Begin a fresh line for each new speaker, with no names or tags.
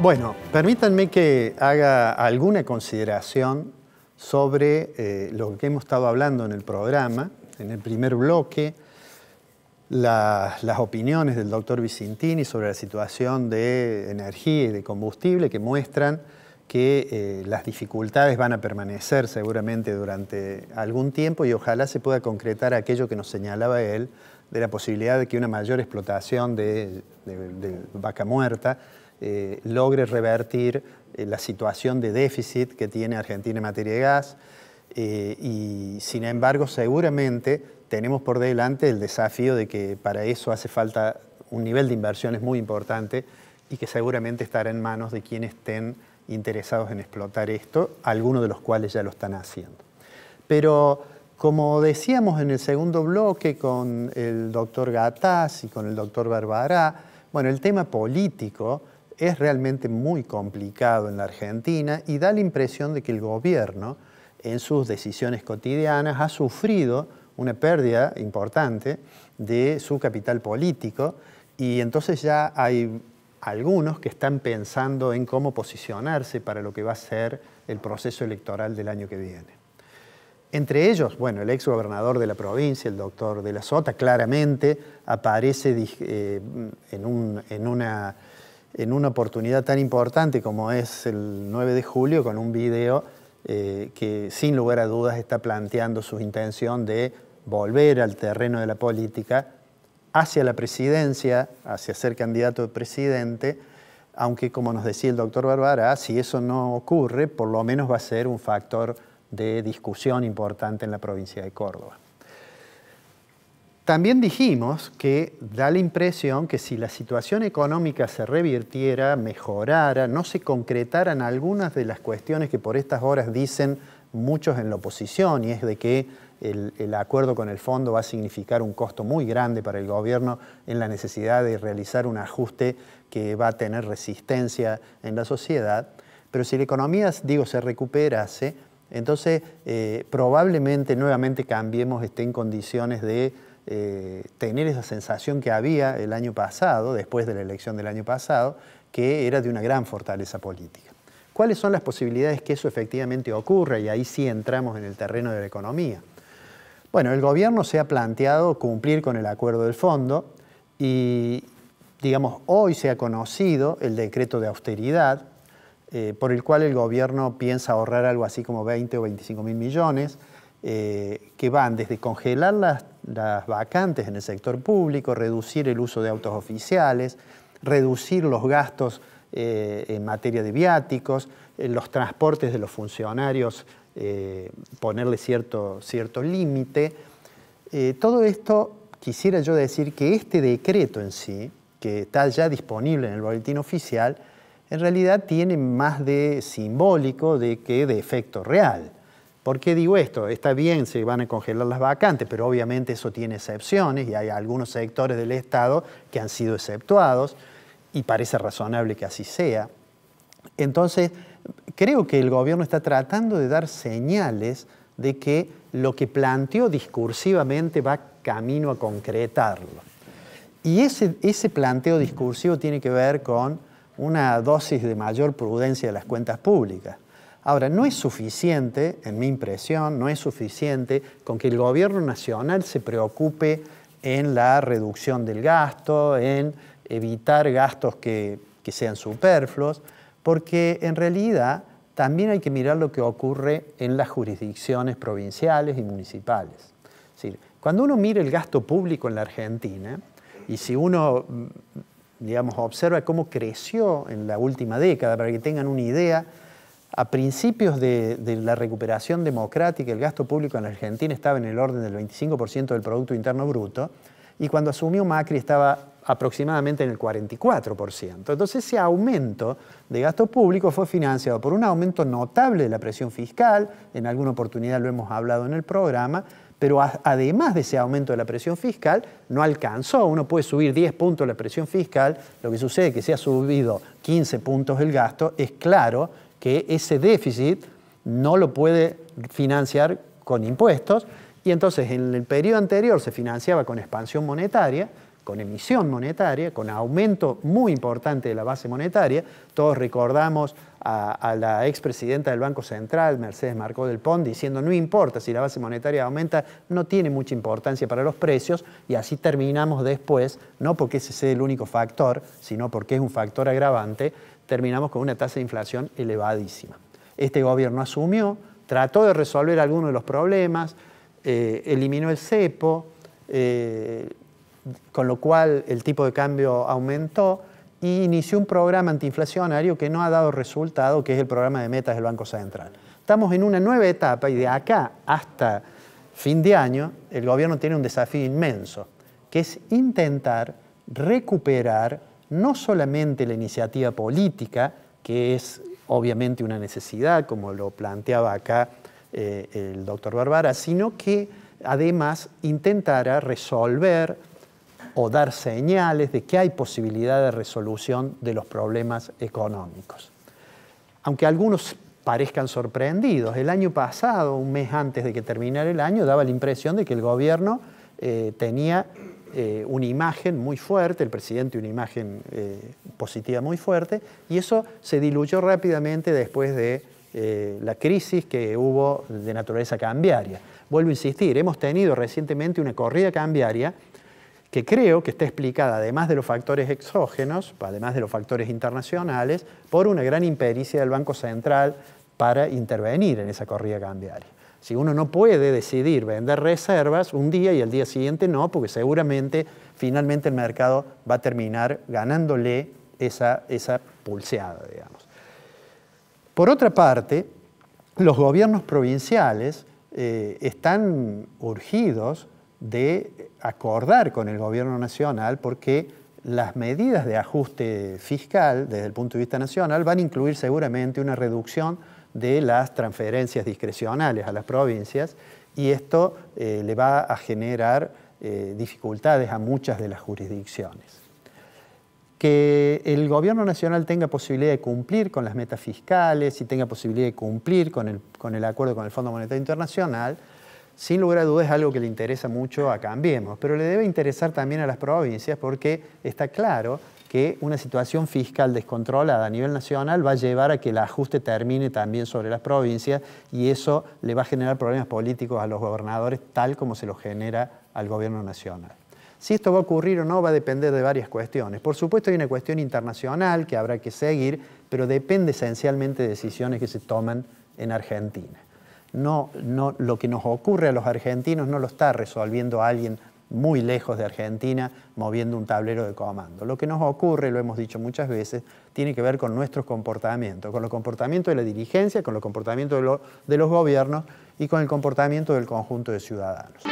Bueno, permítanme que haga alguna consideración sobre lo que hemos estado hablando en el programa, en el primer bloque, las opiniones del doctor Vicentini sobre la situación de energía y de combustible que muestran que las dificultades van a permanecer seguramente durante algún tiempo y ojalá se pueda concretar aquello que nos señalaba él de la posibilidad de que una mayor explotación de vaca muerta logre revertir la situación de déficit que tiene Argentina en materia de gas y sin embargo seguramente tenemos por delante el desafío de que para eso hace falta un nivel de inversiones muy importante y que seguramente estará en manos de quienes estén interesados en explotar esto, algunos de los cuales ya lo están haciendo. Pero como decíamos en el segundo bloque con el doctor Gattaz y con el doctor Barbará, bueno, el tema político es realmente muy complicado en la Argentina y da la impresión de que el gobierno en sus decisiones cotidianas ha sufrido una pérdida importante de su capital político y entonces ya hay algunos que están pensando en cómo posicionarse para lo que va a ser el proceso electoral del año que viene. Entre ellos, bueno, el ex gobernador de la provincia, el doctor de la Sota, claramente aparece en una oportunidad tan importante como es el 9 de julio con un video que sin lugar a dudas está planteando su intención de volver al terreno de la política hacia la presidencia, hacia ser candidato a presidente, aunque como nos decía el doctor Barbará, si eso no ocurre, por lo menos va a ser un factor de discusión importante en la provincia de Córdoba. También dijimos que da la impresión que si la situación económica se revirtiera, mejorara, no se concretaran algunas de las cuestiones que por estas horas dicen muchos en la oposición, y es de que el acuerdo con el fondo va a significar un costo muy grande para el gobierno en la necesidad de realizar un ajuste que va a tener resistencia en la sociedad. Pero si la economía, digo, se recuperase, entonces probablemente nuevamente Cambiemos esté en condiciones de tener esa sensación que había el año pasado, después de la elección del año pasado, que era de una gran fortaleza política. ¿Cuáles son las posibilidades que eso efectivamente ocurra? Y ahí sí entramos en el terreno de la economía. Bueno, el gobierno se ha planteado cumplir con el acuerdo del fondo y, digamos, hoy se ha conocido el decreto de austeridad por el cual el gobierno piensa ahorrar algo así como 20 o 25 mil millones, que van desde congelar las vacantes en el sector público, reducir el uso de autos oficiales, reducir los gastos en materia de viáticos, los transportes de los funcionarios, ponerle cierto límite. Todo esto quisiera yo decir que este decreto en sí, que está ya disponible en el boletín oficial, en realidad tiene más de simbólico que de efecto real. ¿Por qué digo esto? Está bien, se van a congelar las vacantes, pero obviamente eso tiene excepciones y hay algunos sectores del Estado que han sido exceptuados y parece razonable que así sea. Entonces, creo que el gobierno está tratando de dar señales de que lo que planteó discursivamente va camino a concretarlo. Y ese planteo discursivo tiene que ver con una dosis de mayor prudencia de las cuentas públicas. Ahora, no es suficiente, en mi impresión, no es suficiente con que el gobierno nacional se preocupe en la reducción del gasto, en evitar gastos que sean superfluos, porque en realidad también hay que mirar lo que ocurre en las jurisdicciones provinciales y municipales. Es decir, cuando uno mira el gasto público en la Argentina, y si uno, digamos, observa cómo creció en la última década, para que tengan una idea, a principios de la recuperación democrática, el gasto público en la Argentina estaba en el orden del 25% del Producto Interno Bruto, y cuando asumió Macri estaba aproximadamente en el 44%. Entonces ese aumento de gasto público fue financiado por un aumento notable de la presión fiscal, en alguna oportunidad lo hemos hablado en el programa, pero además de ese aumento de la presión fiscal, no alcanzó. Uno puede subir 10 puntos la presión fiscal, lo que sucede es que si ha subido 15 puntos el gasto, es claro que ese déficit no lo puede financiar con impuestos, y entonces en el periodo anterior se financiaba con expansión monetaria, con emisión monetaria, con aumento muy importante de la base monetaria. Todos recordamos a la expresidenta del Banco Central, Mercedes Marcó del Pont, diciendo no importa si la base monetaria aumenta, no tiene mucha importancia para los precios, y así terminamos después, no porque ese sea el único factor, sino porque es un factor agravante, terminamos con una tasa de inflación elevadísima. Este gobierno asumió, trató de resolver algunos de los problemas, eliminó el cepo, con lo cual el tipo de cambio aumentó, y inició un programa antiinflacionario que no ha dado resultado, que es el programa de metas del Banco Central. Estamos en una nueva etapa y de acá hasta fin de año el gobierno tiene un desafío inmenso, que es intentar recuperar no solamente la iniciativa política, que es obviamente una necesidad, como lo planteaba acá el doctor Barbara, sino que además intentara resolver o dar señales de que hay posibilidad de resolución de los problemas económicos. Aunque algunos parezcan sorprendidos, el año pasado, un mes antes de que terminara el año, daba la impresión de que el gobierno tenía una imagen muy fuerte, el presidente una imagen positiva muy fuerte, y eso se diluyó rápidamente después de la crisis que hubo de naturaleza cambiaria. Vuelvo a insistir, hemos tenido recientemente una corrida cambiaria que creo que está explicada, además de los factores exógenos, además de los factores internacionales, por una gran impericia del Banco Central para intervenir en esa corrida cambiaria. Si uno no puede decidir vender reservas un día y el día siguiente no, porque seguramente finalmente el mercado va a terminar ganándole esa pulseada, digamos. Por otra parte, los gobiernos provinciales están urgidos de acordar con el gobierno nacional, porque las medidas de ajuste fiscal desde el punto de vista nacional van a incluir seguramente una reducción de las transferencias discrecionales a las provincias, y esto le va a generar dificultades a muchas de las jurisdicciones. Que el gobierno nacional tenga posibilidad de cumplir con las metas fiscales y tenga posibilidad de cumplir con el acuerdo con el Fondo Monetario Internacional, sin lugar a dudas es algo que le interesa mucho a Cambiemos, pero le debe interesar también a las provincias, porque está claro que una situación fiscal descontrolada a nivel nacional va a llevar a que el ajuste termine también sobre las provincias, y eso le va a generar problemas políticos a los gobernadores, tal como se los genera al gobierno nacional. Si esto va a ocurrir o no va a depender de varias cuestiones. Por supuesto hay una cuestión internacional que habrá que seguir, pero depende esencialmente de decisiones que se toman en Argentina. Lo que nos ocurre a los argentinos no lo está resolviendo alguien muy lejos de Argentina moviendo un tablero de comando. Lo que nos ocurre, lo hemos dicho muchas veces, tiene que ver con nuestros comportamientos, con los comportamientos de la dirigencia, con los comportamientos de los gobiernos y con el comportamiento del conjunto de ciudadanos.